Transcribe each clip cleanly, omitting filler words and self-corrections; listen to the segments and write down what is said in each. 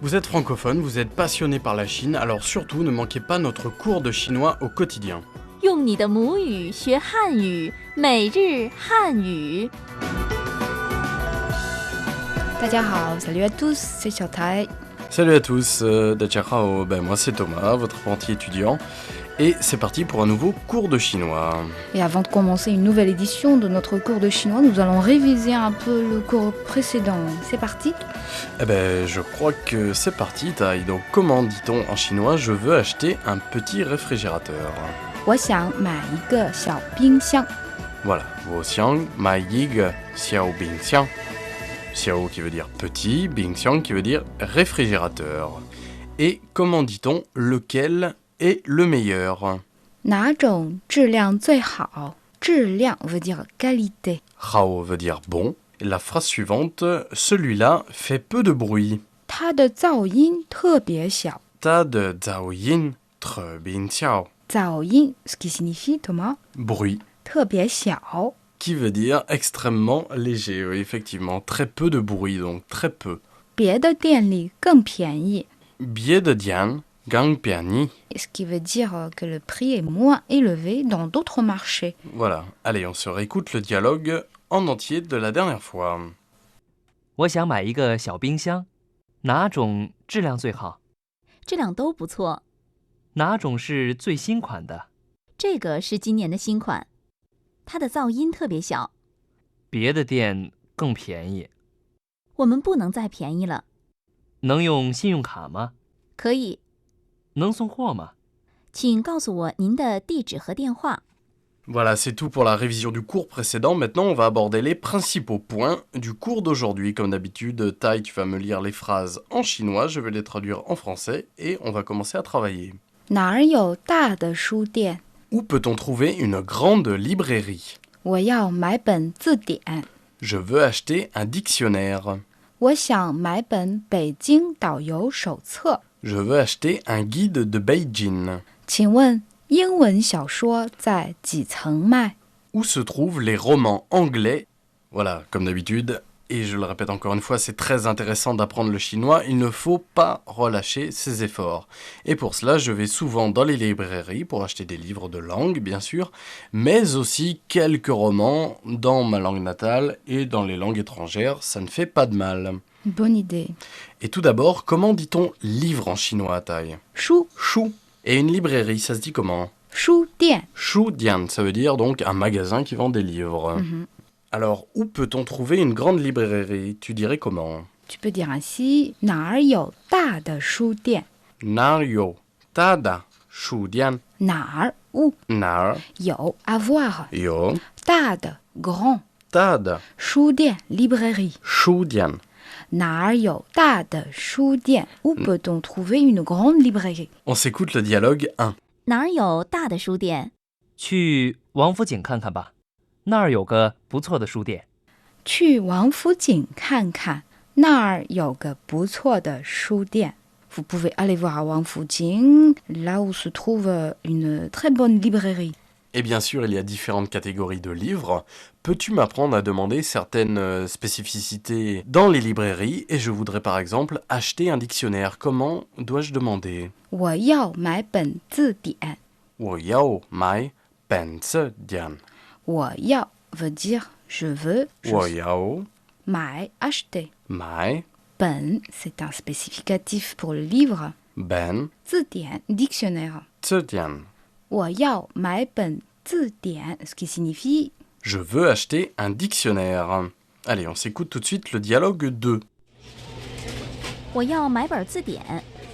Vous êtes francophone, vous êtes passionné par la Chine, alors surtout ne manquez pas notre cours de chinois au quotidien. 用你的母语学汉语，每日汉语。大家好 salut à tous, c'est Xiaotai. Salut à tous, Dachahao, moi c'est Thomas, votre apprenti étudiant, et c'est parti pour un nouveau cours de chinois. Et avant de commencer une nouvelle édition de notre cours de chinois, nous allons réviser un peu le cours précédent. C'est parti? Je crois que c'est parti, Tai. Donc comment dit-on en chinois je veux acheter un petit réfrigérateur? 我想买一个小冰箱。 Voilà, 我想买一个小冰箱. Xiao qui veut dire petit, Bingxiang qui veut dire réfrigérateur. Et comment dit-on lequel est le meilleur? 哪种质量最好？质量 veut dire qualité. Hao veut dire bon. Et la phrase suivante, celui-là fait peu de bruit. 它的噪音特别小。 Ta de zhao yin, tre bin xiao. 噪音 ce qui signifie Thomas Bruit. 特别小。 Qui veut dire extrêmement léger, oui, effectivement. Très peu de bruit, donc très peu. 别的店里更便宜。 Biais de Dian, gang piani. Ce qui veut dire que le prix est moins élevé dans d'autres marchés. Voilà, allez, on se réécoute le dialogue en entier de la dernière fois. 我想买一个小冰箱，哪种质量最好？质量都不错，哪种是最新款的？这个是今年的新款，它的噪音特别小。别的店更便宜。我们不能再便宜了。能用信用卡吗？可以，能送货吗？请告诉我您的地址和电话。 Voilà, c'est tout pour la révision du cours précédent. Maintenant, on va aborder les principaux points du cours d'aujourd'hui. Comme d'habitude, Tai, tu vas me lire les phrases en chinois, je vais les traduire en français et on va commencer à travailler. 哪儿有大的书店？ Où peut-on trouver une grande librairie? 我要买本字典。 Je veux acheter un dictionnaire. 我想买本北京导游手册。 Je veux acheter un guide de Beijing. 请问英文小说在几层卖？ Où se trouvent les romans anglais? Voilà, comme d'habitude, et je le répète encore une fois, c'est très intéressant d'apprendre le chinois, il ne faut pas relâcher ses efforts. Et pour cela, je vais souvent dans les librairies pour acheter des livres de langue, bien sûr, mais aussi quelques romans dans ma langue natale et dans les langues étrangères, ça ne fait pas de mal. Bonne idée. Et tout d'abord, comment dit-on livre en chinois, Tai? 书 Chou. Et une librairie, ça se dit comment? 书店 Shu Dian, ça veut dire donc un magasin qui vend des livres. Alors, où peut-on trouver une grande librairie? Tu dirais comment? Tu peux dire ainsi 哪儿有大的书店？ Nar yo tada Shu Dian. 哪儿 où Nar 有 avoir yo 大的 grand tada 书店 librairie Shu Dian. 哪儿有大的书店 Où peut-on trouver une grande librairie? On s'écoute le dialogue 1. 哪儿有大的书店？去王府井看看吧，那儿有个不错的书店。去王府井看看，那儿有个不错的书店。Vous pouvez aller voir à Wang Fujing, là où se trouve une très bonne librairie. Et bien sûr, il y a différentes catégories de livres. Peux-tu m'apprendre à demander certaines spécificités dans les librairies? Et je voudrais par exemple acheter un dictionnaire. Comment dois-je demander? 我要买本字典。我要买本字典。我要 veut dire je veux. 我要买 acheter. 买 本 c'est un spécificatif pour le livre. 本字典 dictionnaire. 字典。我要买本字典 ce qui signifie Je veux acheter un dictionnaire. Allez, on s'écoute tout de suite le dialogue 2. 我要买本字典，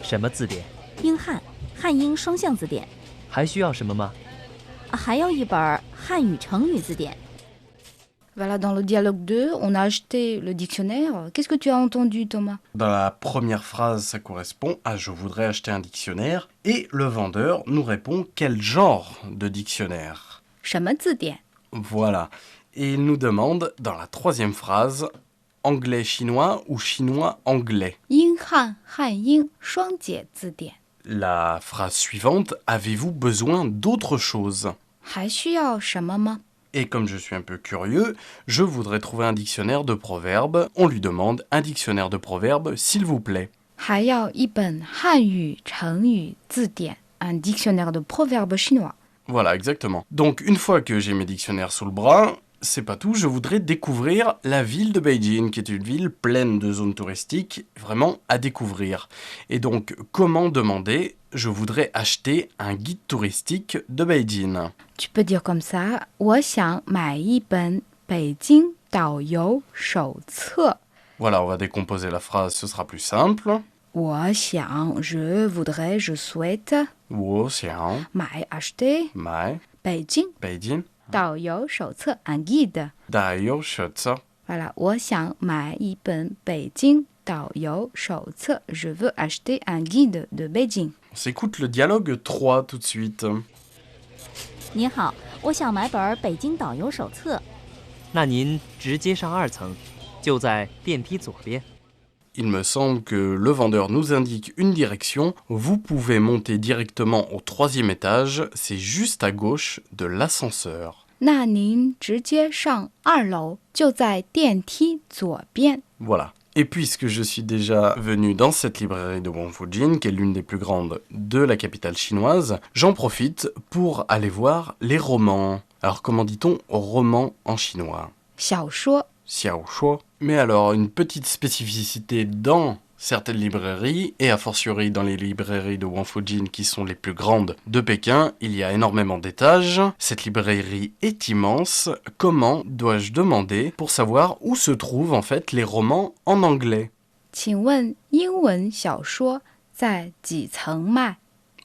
什么字典？英汉、汉英双向字典，还需要什么吗？还要一本汉语成语字典。 Voilà, dans le dialogue 2, on a acheté le dictionnaire. Qu'est-ce que tu as entendu, Thomas? Dans la première phrase, ça correspond à je voudrais acheter un dictionnaire. Et le vendeur nous répond quel genre de dictionnaire. 什么字典? Voilà. Et il nous demande dans la troisième phrase anglais-chinois ou chinois-anglais. 英汉汉英双解字典。 La phrase suivante, avez-vous besoin d'autre chose? 还需要什么吗? Et comme je suis un peu curieux, je voudrais trouver un dictionnaire de proverbes. On lui demande un dictionnaire de proverbes, s'il vous plaît. 还要一本汉语成语字典 un dictionnaire de proverbes chinois. Voilà, exactement. Donc, une fois que j'ai mes dictionnaires sous le bras, c'est pas tout, je voudrais découvrir la ville de Beijing, qui est une ville pleine de zones touristiques, vraiment à découvrir. Et donc, comment demander? Je voudrais acheter un guide touristique de Beijing. Tu peux dire comme ça, 我想买一本北京导游手册. Voilà, on va décomposer la phrase, ce sera plus simple. 我想, je voudrais, je souhaite, 我想买 acheter, 买北京北京导游手册 un guide. 导游手册. Voilà, 我想买一本北京导游手册. Je veux acheter un guide de Beijing. On s'écoute le dialogue 3 tout de suite. 你好，我想买本北京导游手册。那您直接上2层，就在电梯左边。 Il me semble que le vendeur nous indique une direction. Vous pouvez monter directement au 3e étage. C'est juste à gauche de l'ascenseur. 那您直接上2楼，就在电梯左边。 Voilà. Et puisque je suis déjà venu dans cette librairie de Wangfujing, qui est l'une des plus grandes de la capitale chinoise, j'en profite pour aller voir les romans. Alors comment dit-on roman en chinois? 小说 Xiaoshuo. Mais alors, une petite spécificité dans certaines librairies, et a fortiori dans les librairies de Wangfujing qui sont les plus grandes de Pékin, il y a énormément d'étages. Cette librairie est immense. Comment dois-je demander pour savoir où se trouvent en fait les romans en anglais? 请问英文小说在几层卖？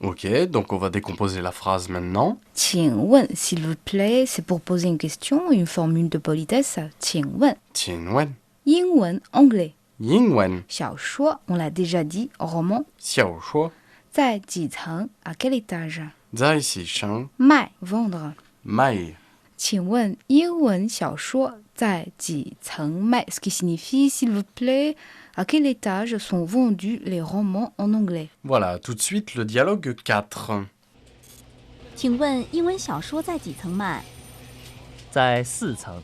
Ok, donc on va décomposer la phrase maintenant. 请问 s'il vous plaît, c'est pour poser une question, une formule de politesse. 请问 Qinwen, 英文 anglais. Yingwen, 小说 on l'a déjà dit, roman. Xiaoshuo, 在几层 à quel étage? Zai Xisheng, 卖 vendre. Mai. 请问英文小说在几层卖 Ce qui signifie, s'il vous plaît, à quel étage sont vendus les romans en anglais? Voilà, tout de suite le dialogue 4. 请问英文小说在几层卖？在4层。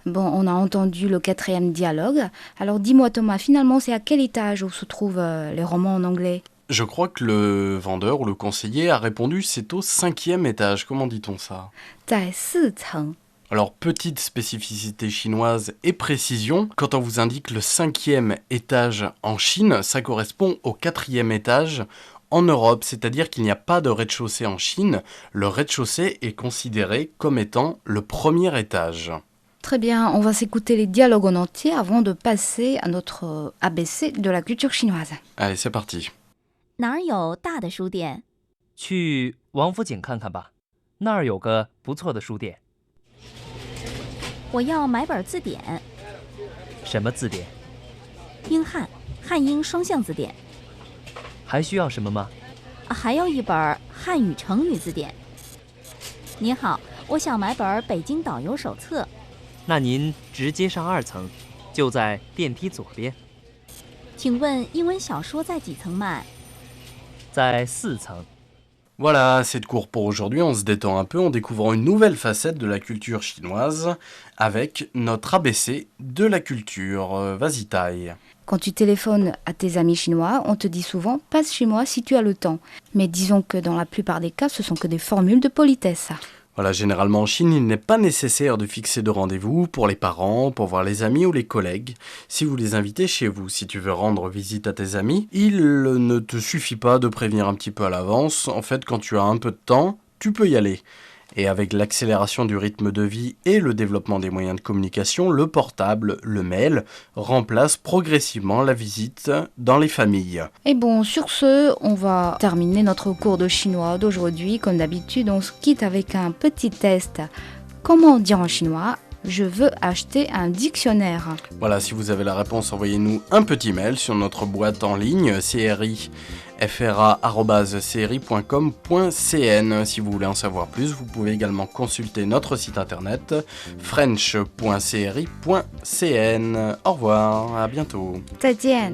Bon, on a entendu le 4e dialogue. Alors dis-moi Thomas, finalement c'est à quel étage où se trouvent les romans en anglais? Je crois que le vendeur ou le conseiller a répondu c'est au 5e étage. Comment dit-on ça? 在4层. Alors, petite spécificité chinoise et précision, quand on vous indique le 5e étage en Chine, ça correspond au 4e étage en Europe, c'est-à-dire qu'il n'y a pas de rez-de-chaussée en Chine. Le rez-de-chaussée est considéré comme étant le 1er étage. Très bien, on va s'écouter les dialogues en entier avant de passer à notre ABC de la culture chinoise. Allez, c'est parti. 哪儿有大的书店？去王府井看看吧，那儿有个不错的书店。我要买本字典，什么字典？英汉、汉英双向字典，还需要什么吗？还要一本汉语成语字典。你好，我想买本北京导游手册。那您直接上2层，就在电梯左边。请问英文小说在几层卖？在4层。 Voilà, c'est de cours pour aujourd'hui, on se détend un peu en découvrant une nouvelle facette de la culture chinoise avec notre ABC de la culture. Vas-y, Tai. Quand tu téléphones à tes amis chinois, on te dit souvent « passe chez moi si tu as le temps ». Mais disons que dans la plupart des cas, ce sont que des formules de politesse. Voilà, généralement en Chine, il n'est pas nécessaire de fixer de rendez-vous pour les parents, pour voir les amis ou les collègues. Si vous les invitez chez vous, si tu veux rendre visite à tes amis, il ne te suffit pas de prévenir un petit peu à l'avance. En fait, quand tu as un peu de temps, tu peux y aller. Et avec l'accélération du rythme de vie et le développement des moyens de communication, le portable, le mail, remplace progressivement la visite dans les familles. Et bon, sur ce, on va terminer notre cours de chinois d'aujourd'hui. Comme d'habitude, on se quitte avec un petit test. Comment dire en chinois ? Je veux acheter un dictionnaire. Voilà, si vous avez la réponse, envoyez-nous un petit mail sur notre boîte en ligne crifra@cri.com.cn. Si vous voulez en savoir plus, vous pouvez également consulter notre site internet french.cri.cn. Au revoir, à bientôt. 再见。